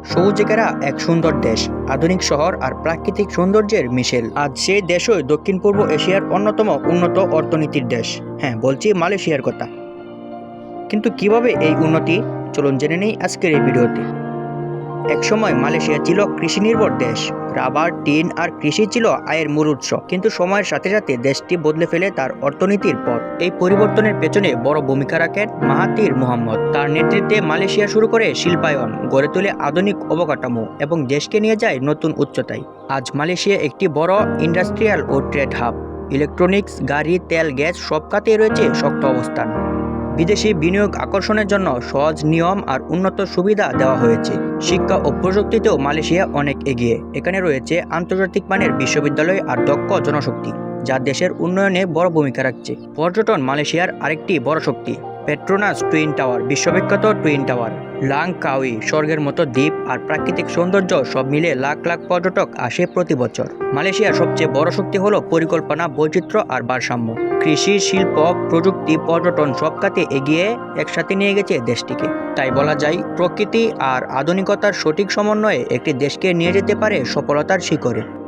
সবুজে ঘেরা এক সুন্দর দেশ, আধুনিক শহর আর প্রাকৃতিক সৌন্দর্যের মিশেল। আজ সেই দেশই দক্ষিণ পূর্ব এশিয়ার অন্যতম উন্নত অর্থনীতির দেশ। হ্যাঁ, বলছি মালয়েশিয়ার কথা। কিন্তু কিভাবে এই উন্নতি, চলুন জেনে নেই আজকের এই ভিডিওতে। একসময় মালয়েশিয়া ছিল কৃষি নির্ভর দেশ। রাবার, টিন আর কৃষি ছিল আয়ের মূল উৎস। কিন্তু সময়ের সাথে সাথে দেশটি বদলে ফেলে তার অর্থনীতির পথ। এই পরিবর্তনের পেছনে বড় ভূমিকা রাখেন মাহাথির মোহাম্মদ। তার নেতৃত্বে মালয়েশিয়া শুরু করে শিল্পায়ন, গড়ে তোলে আধুনিক অবকাঠামো এবং দেশকে নিয়ে যায় নতুন উচ্চতায়। আজ মালয়েশিয়া একটি বড় ইন্ডাস্ট্রিয়াল ও ট্রেড হাব। ইলেকট্রনিক্স, গাড়ি, তেল, গ্যাস সব খাতেই রয়েছে শক্ত অবস্থান। বিদেশি বিনিয়োগ আকর্ষণের জন্য সহজ নিয়ম আর উন্নত সুবিধা দেওয়া হয়েছে। শিক্ষা ও প্রযুক্তিতেও মালয়েশিয়া অনেক এগিয়ে। এখানে রয়েছে আন্তর্জাতিক মানের বিশ্ববিদ্যালয় আর দক্ষ জনশক্তি, যা দেশের উন্নয়নে বড় ভূমিকা রাখছে। পর্যটন মালয়েশিয়ার আরেকটি বড় শক্তি। পেট্রোনাস টুইন টাওয়ার, বিশ্ববিখ্যাত টুইন টাওয়ার, লাংকাউই, স্বর্গের মতো দ্বীপ আর প্রাকৃতিক সৌন্দর্য সব মিলে লাখ লাখ পর্যটক আসে প্রতি বছর। মালয়েশিয়ার সবচেয়ে বড় শক্তি হলো পরিকল্পনা, বৈচিত্র্য আর ভারসাম্য। কৃষি, শিল্প, প্রযুক্তি, পর্যটন সব খাতে এগিয়ে একসাথে নিয়ে গেছে দেশটিকে। তাই বলা যায়, প্রকৃতি আর আধুনিকতার সঠিক সমন্বয়ে একটি দেশকে নিয়ে যেতে পারে সফলতার শিখরে।